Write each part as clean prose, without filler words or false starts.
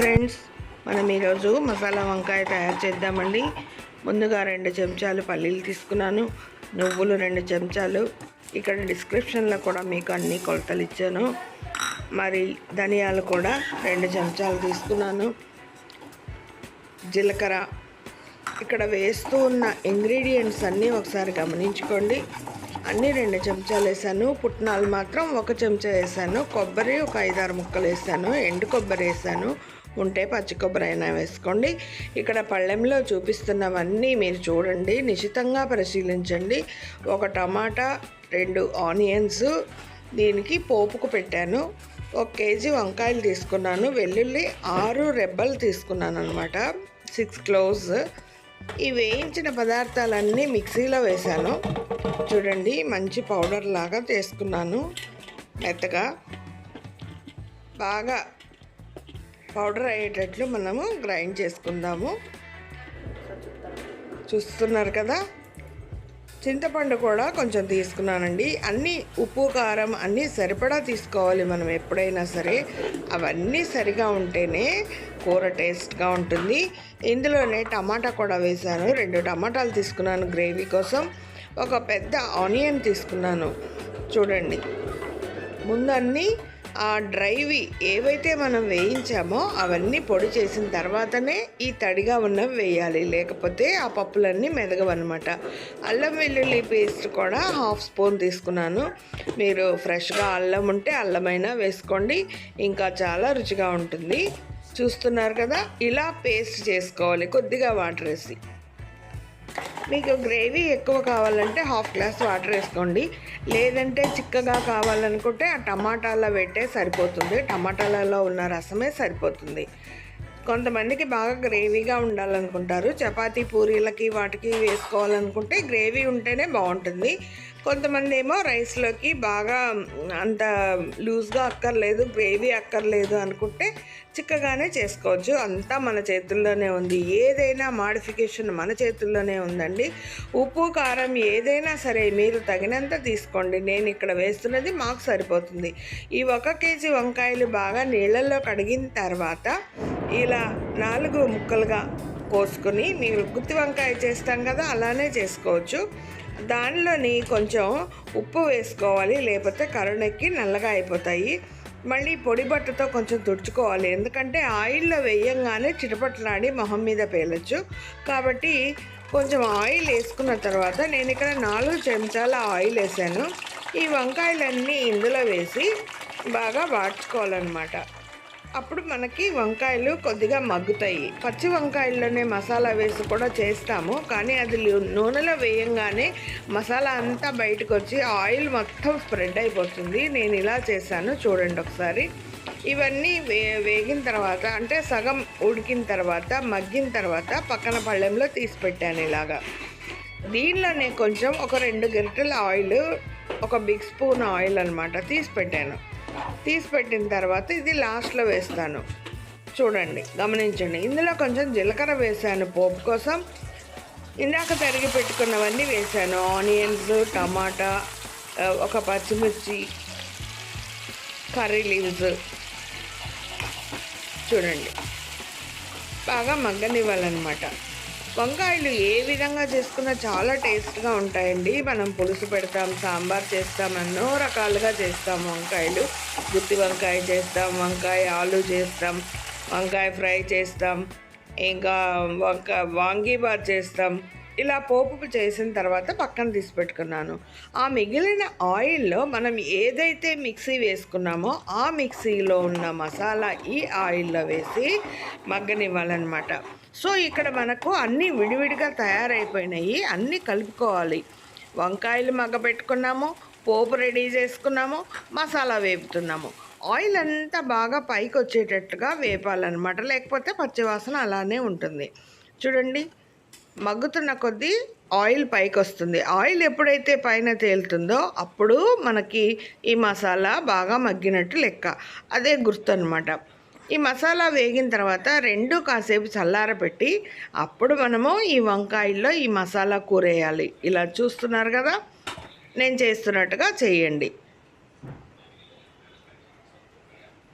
Friends, మనం ఈరోజు మసాలా వంకాయ తయారు చేద్దామండి. ముందుగా 2 చెంచాలు పల్లీలు తీసుకున్నాను, నువ్వులు 2 చెంచాలు. ఇక్కడ డిస్క్రిప్షన్లో కూడా మీకు అన్ని కొలతలు ఇచ్చాను. మరి ధనియాలు కూడా 2 చెంచాలు తీసుకున్నాను. జీలకర్ర. ఇక్కడ వేస్తూ ఉన్న ఇంగ్రీడియంట్స్ అన్నీ ఒకసారి గమనించుకోండి. అన్నీ 2 చెంచాలు వేసాను. పుట్నాలు మాత్రం 1 చెంచా వేసాను. కొబ్బరి ఒక 5-6 ముక్కలు వేసాను. ఎండు కొబ్బరి వేసాను, ఉంటే పచ్చి కొబ్బరి అయినా వేసుకోండి. ఇక్కడ పళ్ళెంలో చూపిస్తున్నవన్నీ మీరు చూడండి, నిశితంగా పరిశీలించండి. 1 టమాటా, 2 ఆనియన్స్ దీనికి పోపుకు పెట్టాను. 1 కేజీ వంకాయలు తీసుకున్నాను. వెల్లుల్లి 6 రెబ్బలు తీసుకున్నాను అనమాట, 6 క్లోవ్స్. ఈ వేయించిన పదార్థాలన్నీ మిక్సీలో వేసాను. చూడండి, మంచి పౌడర్ లాగా చేసుకున్నాను. మెత్తగా బాగా పౌడర్ అయ్యేటట్లు మనము గ్రైండ్ చేసుకుందాము. చూస్తున్నారు కదా, చింతపండు కూడా కొంచెం తీసుకున్నానండి. అన్నీ ఉప్పు కారం అన్నీ సరిపడా తీసుకోవాలి మనం ఎప్పుడైనా సరే. అవన్నీ సరిగా ఉంటేనే కూర టేస్ట్గా ఉంటుంది. ఇందులోనే టమాటా కూడా వేసాను. 2 టమాటాలు తీసుకున్నాను గ్రేవీ కోసం. 1 పెద్ద ఆనియన్ తీసుకున్నాను. చూడండి, ముందు అన్నీ ఆ డ్రైవి ఏవైతే మనం వేయించామో అవన్నీ పొడి చేసిన తర్వాతనే ఈ తడిగా ఉన్నవి వేయాలి, లేకపోతే ఆ పప్పులన్నీ మెదగవన్నమాట. అల్లం వెల్లుల్లి పేస్ట్ కూడా 1/2 స్పూన్ తీసుకున్నాను. మీరు ఫ్రెష్గా అల్లం ఉంటే అల్లమైనా వేసుకోండి, ఇంకా చాలా రుచిగా ఉంటుంది. చూస్తున్నారు కదా, ఇలా పేస్ట్ చేసుకోవాలి కొద్దిగా వాటర్ వేసి. మీకు గ్రేవీ ఎక్కువ కావాలంటే 1/2 గ్లాస్ వాటర్ వేసుకోండి. లేదంటే చిక్కగా కావాలనుకుంటే ఆ టమాటాలో పెట్టే సరిపోతుంది. టమాటాలలో ఉన్న రసమే సరిపోతుంది. కొంతమందికి బాగా గ్రేవీగా ఉండాలనుకుంటారు. చపాతీ పూరీలకి వాటికి వేసుకోవాలనుకుంటే గ్రేవీ ఉంటేనే బాగుంటుంది. కొంతమంది ఏమో రైస్లోకి బాగా అంత లూజ్గా అక్కర్లేదు, గ్రేవీ అక్కర్లేదు అనుకుంటే చిక్కగానే చేసుకోవచ్చు. అంతా మన చేతుల్లోనే ఉంది. ఏదైనా మాడిఫికేషన్ మన చేతుల్లోనే ఉందండి. ఉప్పు కారం ఏదైనా సరే మీరు తగినంత తీసుకోండి. నేను ఇక్కడ వేస్తున్నది మాకు సరిపోతుంది. ఈ 1 కేజీ వంకాయలు బాగా నీళ్ళల్లో కడిగిన తర్వాత ఇలా 4 ముక్కలుగా కోసుకొని, మీరు గుత్తి వంకాయ చేస్తాం కదా అలానే చేసుకోవచ్చు. దానిలోని కొంచెం ఉప్పు వేసుకోవాలి, లేకపోతే కరుణెక్కి నల్లగా అయిపోతాయి. మళ్ళీ పొడి బట్టతో కొంచెం తుడుచుకోవాలి, ఎందుకంటే ఆయిల్లో వేయంగానే చిటపట్లాడి మొహం మీద పేలొచ్చు. కాబట్టి కొంచెం ఆయిల్ వేసుకున్న తర్వాత నేను ఇక్కడ 4 చెంచాల ఆయిల్ వేసాను. ఈ వంకాయలన్నీ ఇందులో వేసి బాగా వాడ్చుకోవాలన్నమాట. అప్పుడు మనకి వంకాయలు కొద్దిగా మగ్గుతాయి. పచ్చి వంకాయల్లోనే మసాలా వేసి కూడా చేస్తాము, కానీ అది నూనెలో వేయంగానే మసాలా అంతా బయటకు వచ్చి ఆయిల్ మొత్తం స్ప్రెడ్ అయిపోతుంది. నేను ఇలా చేశాను, చూడండి ఒకసారి. ఇవన్నీ వేగిన తర్వాత, అంటే సగం ఉడికిన తర్వాత, మగ్గిన తర్వాత పక్కన పళ్ళెంలో తీసి పెట్టాను ఇలాగా. దీనిలోనే కొంచెం ఒక 2 గరిటెల ఆయిల్, 1 బిగ్ స్పూన్ ఆయిల్ అనమాట తీసి పెట్టాను. తీసి పెట్టిన తర్వాత ఇది లాస్ట్లో వేస్తాను. చూడండి, గమనించండి. ఇందులో కొంచెం జీలకర్ర వేసాను పోపు కోసం. ఇందాక తరిగి పెట్టుకున్నవన్నీ వేసాను. ఆనియన్స్, టమాటా, 1 పచ్చిమిర్చి, కర్రీ లీవ్స్. చూడండి, బాగా మగ్గనివ్వాలన్నమాట. వంకాయలు ఏ విధంగా చేసుకున్నా చాలా టేస్ట్గా ఉంటాయండి. మనం పులుసు పెడతాం, సాంబార్ చేస్తాం, ఎన్నో రకాలుగా చేస్తాం. వంకాయలు గుత్తి వంకాయ చేస్తాం, వంకాయ ఆలు చేస్తాం, వంకాయ ఫ్రై చేస్తాం, ఇంకా వాంగీబాత్ చేస్తాం. ఇలా పోపు చేసిన తర్వాత పక్కన తీసి పెట్టుకున్నాను. ఆ మిగిలిన ఆయిల్లో మనం ఏదైతే మిక్సీ వేసుకున్నామో ఆ మిక్సీలో ఉన్న మసాలా ఈ ఆయిల్లో వేసి మగ్గనివ్వాలన్నమాట. సో ఇక్కడ మనకు అన్నీ విడివిడిగా తయారైపోయినాయి, అన్నీ కలుపుకోవాలి. వంకాయలు మగ్గబెట్టుకున్నాము, పోపు రెడీ చేసుకున్నాము, మసాలా వేపుతున్నాము. ఆయిల్ అంతా బాగా పైకి వచ్చేటట్టుగా వేపాలన్నమాట, లేకపోతే పచ్చివాసన అలానే ఉంటుంది. చూడండి, మగ్గుతున్న కొద్దీ ఆయిల్ పైకి వస్తుంది. ఆయిల్ ఎప్పుడైతే పైన తేలుతుందో అప్పుడు మనకి ఈ మసాలా బాగా మగ్గినట్టు లెక్క. అదే గుర్తు అన్నమాట. ఈ మసాలా వేగిన తర్వాత 2 కాసేపు చల్లారబెట్టి అప్పుడు మనము ఈ వంకాయల్లో ఈ మసాలా కూర వేయాలి. ఇలా చూస్తున్నారు కదా, నేను చేస్తున్నట్టుగా చేయండి.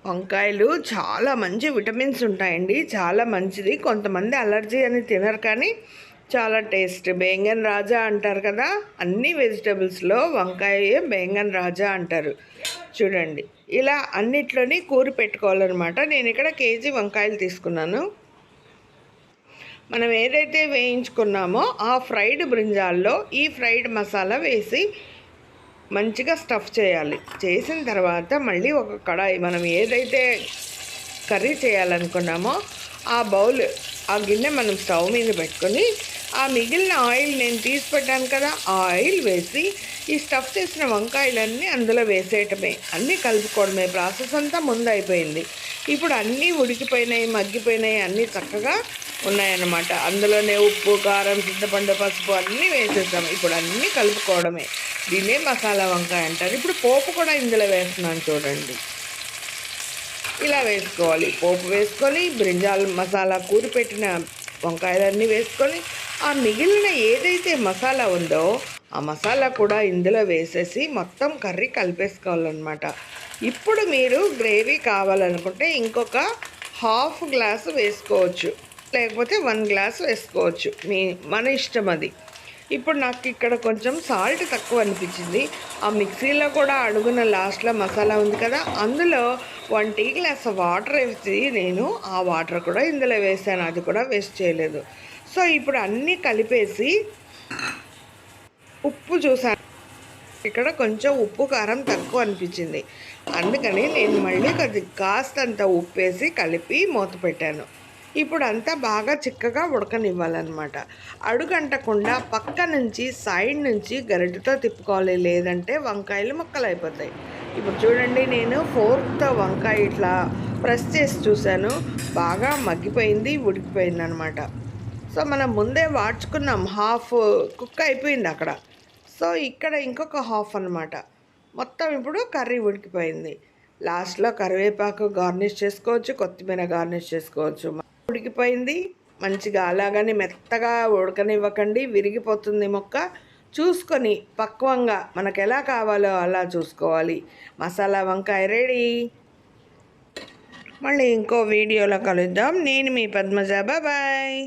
వంకాయలు చాలా మంచి విటమిన్స్ ఉంటాయండి, చాలా మంచిది. కొంతమంది అలర్జీ అని తినరు, కానీ చాలా టేస్ట్. బెంగన్ రాజా అంటారు కదా, అన్ని వెజిటబుల్స్లో వంకాయ బెంగన్ రాజా అంటారు. చూడండి, ఇలా అన్నిట్లోని కూర పెట్టుకోవాలన్నమాట. నేను ఇక్కడ కేజీ వంకాయలు తీసుకున్నాను. మనం ఏదైతే వేయించుకున్నామో ఆ ఫ్రైడ్ బ్రింజాల్లో ఈ ఫ్రైడ్ మసాలా వేసి మంచిగా స్టఫ్ చేయాలి. చేసిన తర్వాత మళ్ళీ ఒక కడాయి, మనం ఏదైతే కర్రీ చేయాలనుకున్నామో ఆ బౌల్, ఆ గిన్నె మనం స్టవ్ మీద పెట్టుకొని ఆ మిగిలిన ఆయిల్ నేను తీసి పెట్టాను కదా, ఆ ఆయిల్ వేసి ఈ స్టఫ్ చేసిన వంకాయలన్నీ అందులో వేసేయటమే, అన్నీ కలుపుకోవడమే. ప్రాసెస్ అంతా ముందు అయిపోయింది. ఇప్పుడు అన్నీ ఉడికిపోయినాయి, మగ్గిపోయినాయి, అన్నీ చక్కగా ఉన్నాయన్నమాట. అందులోనే ఉప్పు, కారం, చింతపండు, పసుపు అన్నీ వేసేసాం. ఇప్పుడు అన్నీ కలుపుకోవడమే. దీన్నే మసాలా వంకాయ అంటారు. ఇప్పుడు పోపు కూడా ఇందులో వేస్తున్నాను చూడండి. ఇలా వేసుకోవాలి. పోపు వేసుకొని బ్రింజాల్ మసాలా కూర పెట్టిన వంకాయలన్నీ వేసుకొని ఆ మిగిలిన ఏదైతే మసాలా ఉందో ఆ మసాలా కూడా ఇందులో వేసేసి మొత్తం కర్రీ కలిపేసుకోవాలన్నమాట. ఇప్పుడు మీరు గ్రేవీ కావాలనుకుంటే ఇంకొక హాఫ్ గ్లాసు వేసుకోవచ్చు, లేకపోతే 1 గ్లాస్ వేసుకోవచ్చు, మన ఇష్టం అది. ఇప్పుడు నాకు ఇక్కడ కొంచెం సాల్ట్ తక్కువ అనిపించింది. ఆ మిక్సీలో కూడా అడుగున లాస్ట్లో మసాలా ఉంది కదా, అందులో 1 టీ గ్లాస్ వాటర్ వేసి నేను ఆ వాటర్ కూడా ఇందులో వేసాను, అది కూడా వేస్ట్ చేయలేదు. సో ఇప్పుడు అన్నీ కలిపేసి ఉప్పు చూసాను, ఇక్కడ కొంచెం ఉప్పు కారం తక్కువ అనిపించింది. అందుకని నేను మళ్ళీ కాస్తంత ఉప్పు వేసి కలిపి మూత పెట్టాను. ఇప్పుడు అంతా బాగా చిక్కగా ఉడకనివ్వాలన్నమాట. అడుగంటకుండా పక్క నుంచి సైడ్ నుంచి గరిటెతో తిప్పుకోవాలి, లేదంటే వంకాయలు ముక్కలు అయిపోతాయి. ఇప్పుడు చూడండి, నేను 4th వంకాయ ఇట్లా ప్రెస్ చేసి చూశాను, బాగా మగ్గిపోయింది, ఉడికిపోయింది అనమాట. సో మనం ముందే వాడ్చుకున్నాం, హాఫ్ కుక్ అయిపోయింది అక్కడ. సో ఇక్కడ ఇంకొక హాఫ్ అనమాట. మొత్తం ఇప్పుడు కర్రీ ఉడికిపోయింది. లాస్ట్లో కరివేపాకు గార్నిష్ చేసుకోవచ్చు, కొత్తిమీర గార్నిష్ చేసుకోవచ్చు. ఉడికిపోయింది మంచిగా. అలాగని మెత్తగా ఉడకనివ్వకండి, విరిగిపోతుంది మొక్క. చూసుకొని పక్వంగా మనకు ఎలా కావాలో అలా చూసుకోవాలి. మసాలా వంకాయ రెడీ. మళ్ళీ ఇంకో వీడియోలో కలుద్దాం. నేను మీ పద్మజ. బాయ్.